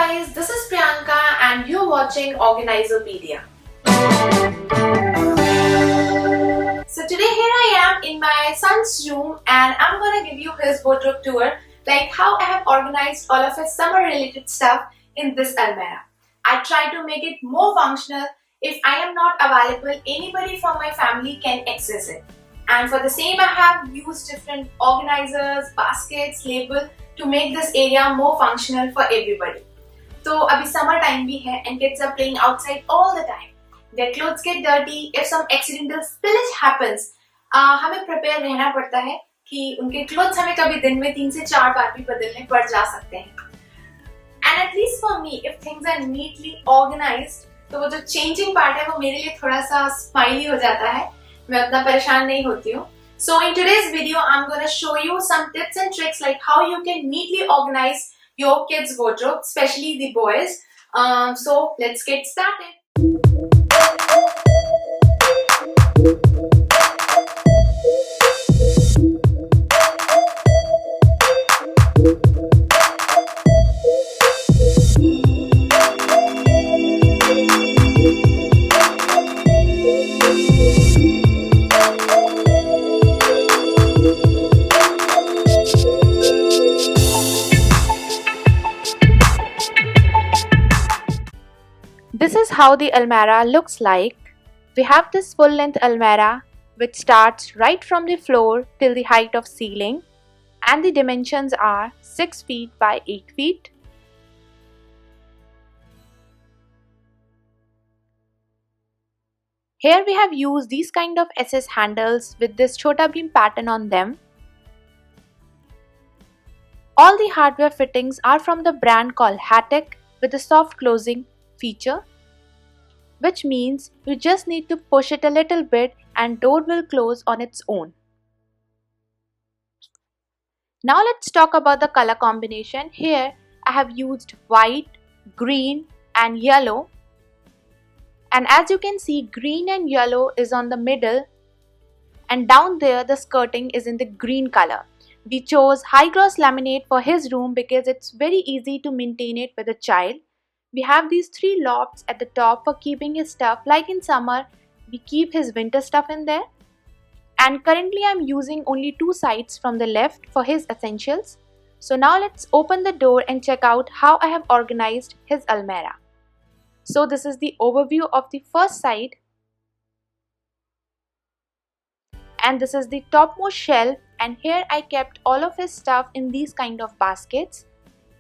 guys, this is Priyanka and you're watching Organizopedia. So today here I am in my son's room and I'm gonna give you his wardrobe tour, like how I have organized all of his summer related stuff in this almirah. I try to make it more functional. If I am not available, anybody from my family can access it. And for the same I have used different organizers, baskets, label to make this area more functional for everybody. So abhi summer time bhi hai and kids are playing outside all the time. Their clothes get dirty. If some accidental spillage happens, हमें prepare रहना पड़ता है कि उनके clothes हमें कभी दिन में 3 से 4 बार भी बदलने पड़ जा सकते हैं. And at least for me, if things are neatly organized, तो वो जो changing part है वो मेरे लिए थोड़ा सा smiley हो जाता है. मैं उतना परेशान नहीं होती हूँ. So in today's video, I'm going to show you some tips and tricks like how you can neatly organize your kids' wardrobe, especially the boys. So let's get started. This is how the almirah looks like. We have this full length almirah which starts right from the floor till the height of ceiling, and the dimensions are 6 feet by 8 feet. Here we have used these kind of SS handles with this chota beam pattern on them. All the hardware fittings are from the brand called Hatek with a soft closing feature, which means you just need to push it a little bit and door will close on its own. Now let's talk about the color combination. Here I have used white, green and yellow, and as you can see, green and yellow is on the middle, and down there the skirting is in the green color. We chose high gloss laminate for his room because it's very easy to maintain it with a child. We have these 3 lofts at the top for keeping his stuff, like in summer we keep his winter stuff in there. And currently I'm using only 2 sides from the left for his essentials. So now let's open the door and check out how I have organized his almirah. So this is the overview of the first side, and this is the topmost shelf, and here I kept all of his stuff in these kind of baskets.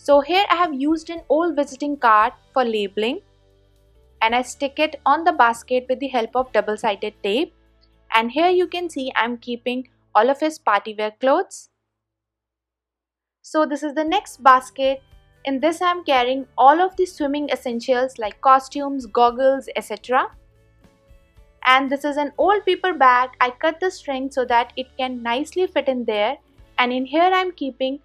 So here I have used an old visiting card for labeling, and I stick it on the basket with the help of double-sided tape. And here you can see I'm keeping all of his party wear clothes. So this is the next basket. In this I am carrying all of the swimming essentials like costumes, goggles, etc. And this is an old paper bag. I cut the string so that it can nicely fit in there, and in here I am keeping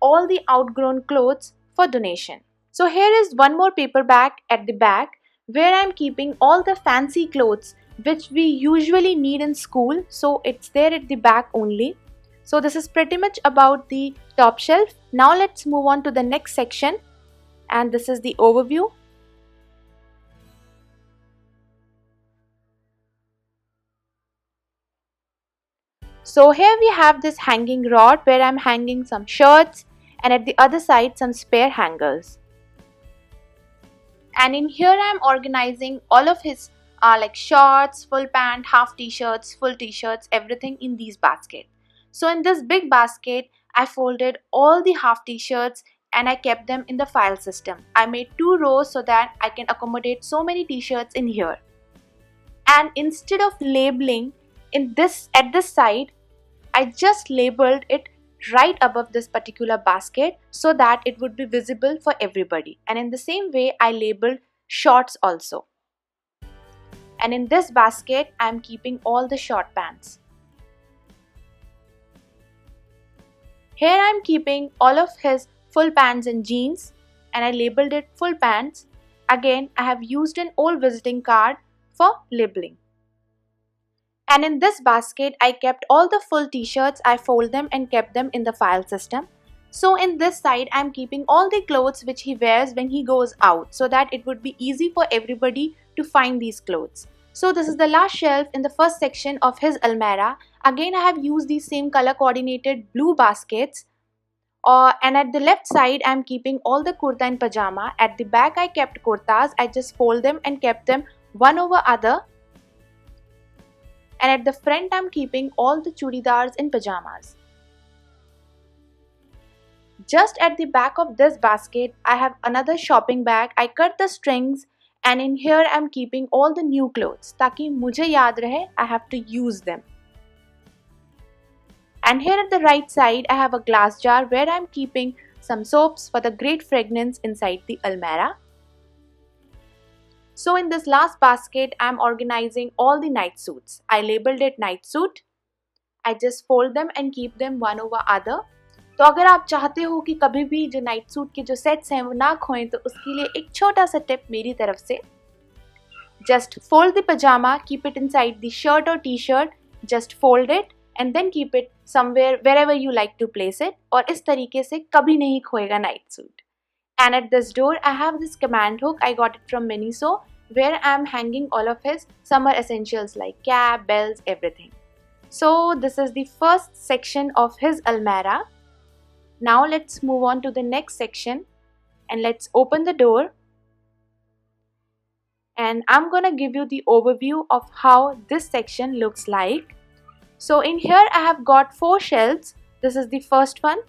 all the outgrown clothes for donation. So here is one more paper bag at the back where I am keeping all the fancy clothes which we usually need in school, so it's there at the back only. So this is pretty much about the top shelf. Now let's move on to the next section, and this is the overview. So here we have this hanging rod where I'm hanging some shirts, and at the other side some spare hangers. And in here I'm organizing all of his like shorts, full pant, half t-shirts, full t-shirts, everything in these baskets. So in this big basket I folded all the half t-shirts and I kept them in the file system. I made 2 rows so that I can accommodate so many t-shirts in here. And instead of labeling at this side, I just labeled it right above this particular basket so that it would be visible for everybody. And in the same way I labeled shorts also. And in this basket I am keeping all the short pants. Here I am keeping all of his full pants and jeans, and I labeled it full pants. Again I have used an old visiting card for labeling. And in this basket I kept all the full t-shirts. I fold them and kept them in the file system. So in this side, I'm keeping all the clothes which he wears when he goes out, so that it would be easy for everybody to find these clothes. So this is the last shelf in the first section of his almirah. Again, I have used these same color coordinated blue baskets. And at the left side, I'm keeping all the kurta and pajama. At the back, I kept kurtas. I just fold them and kept them one over other. And at the front, I'm keeping all the chudidars and pajamas. Just at the back of this basket, I have another shopping bag. I cut the strings, and in here I'm keeping all the new clothes. ताकि मुझे याद रहे, I have to use them. And here at the right side, I have a glass jar where I'm keeping some soaps for the great fragrance inside the almirah. So in this last basket, I'm organizing all the night suits. I labeled it night suit. I just fold them and keep them one over other. तो अगर आप चाहते हो कि कभी भी जो night suit के जो सेट्स हैं वो ना खोएं, तो उसके लिए एक छोटा सा टिप मेरी तरफ से, just fold the pyjama, keep it inside the shirt और T shirt, just fold it and then keep it somewhere wherever you like to place it, और इस तरीके से कभी नहीं खोएगा night suit. And at this door, I have this command hook. I got it from Miniso, where I am hanging all of his summer essentials like cap, bells, everything. So this is the first section of his almirah. Now let's move on to the next section and let's open the door. And I'm gonna give you the overview of how this section looks like. So in here I have got 4 shelves. This is the first one.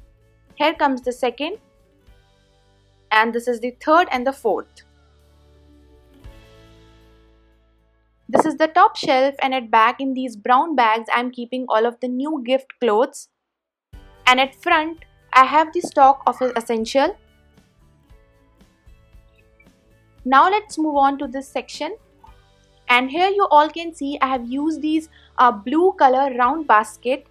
Here comes the second. And this is the third and the fourth. This is the top shelf, and at back in these brown bags I'm keeping all of the new gift clothes. And at front I have the stock of his essential. Now let's move on to this section. And here you all can see I have used these blue color round basket,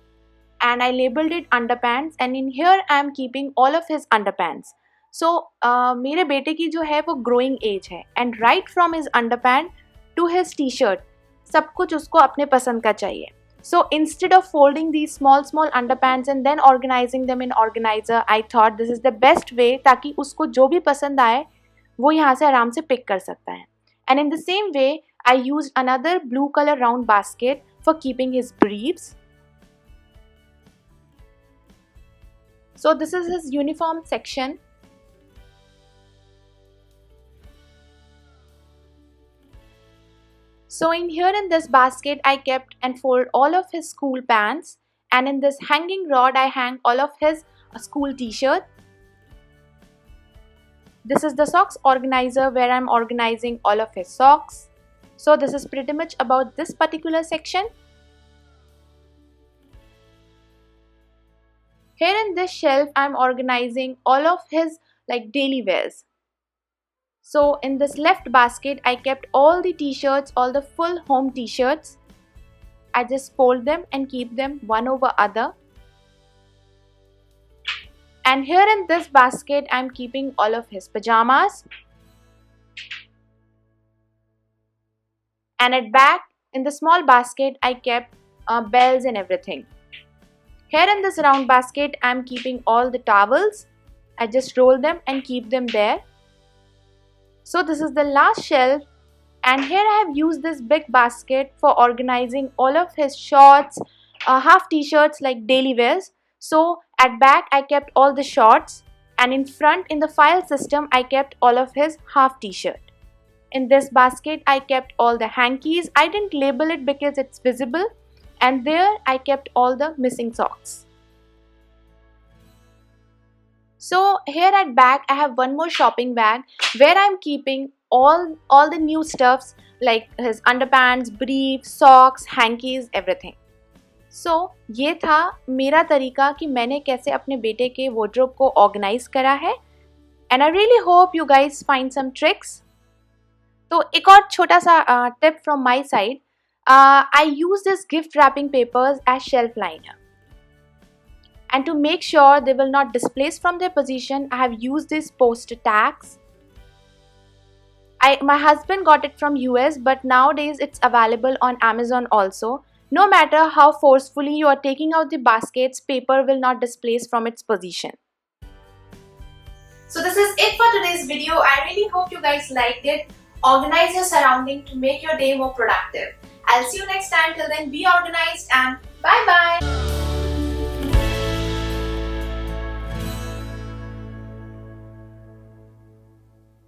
and I labeled it underpants, and in here I am keeping all of his underpants. So मेरे बेटे की जो है वो growing age है, and right from his underpant to his t-shirt सब कुछ उसको अपने पसंद का चाहिए. So instead of folding these small underpants and then organizing them in organizer, I thought this is the best way ताकि उसको जो भी पसंद आए वो यहाँ से आराम से pick कर सकता है. And in the same way, I used another blue color round basket for keeping his briefs. So this is his uniform section. So in here in this basket, I kept and fold all of his school pants, and in this hanging rod, I hang all of his school t-shirt. This is the socks organizer where I'm organizing all of his socks. So this is pretty much about this particular section. Here in this shelf, I'm organizing all of his daily wears. So in this left basket, I kept all the t-shirts, all the full home t-shirts. I just fold them and keep them one over other. And here in this basket, I'm keeping all of his pajamas. And at back, in the small basket, I kept bells and everything. Here in this round basket, I'm keeping all the towels. I just roll them and keep them there. So this is the last shelf, and here I have used this big basket for organizing all of his shorts, half t-shirts like daily wears. So at back I kept all the shorts, and in front in the file system I kept all of his half t-shirt. In this basket I kept all the hankies. I didn't label it because it's visible, and there I kept all the missing socks. So here at back I have one more shopping bag where I'm keeping all the new stuffs like his underpants, briefs, socks, hankies, everything. So ये था मेरा तरीका कि मैंने कैसे अपने बेटे के wardrobe को organize करा है, and I really hope you guys find some tricks. तो एक और छोटा सा tip from my side. I use this gift wrapping papers as shelf liner. And to make sure they will not displace from their position, I have used these poster tags. My husband got it from US, but nowadays it's available on Amazon also. No matter how forcefully you are taking out the baskets, paper will not displace from its position. So this is it for today's video. I really hope you guys liked it. Organize your surrounding to make your day more productive. I'll see you next time. Till then, be organized and bye bye.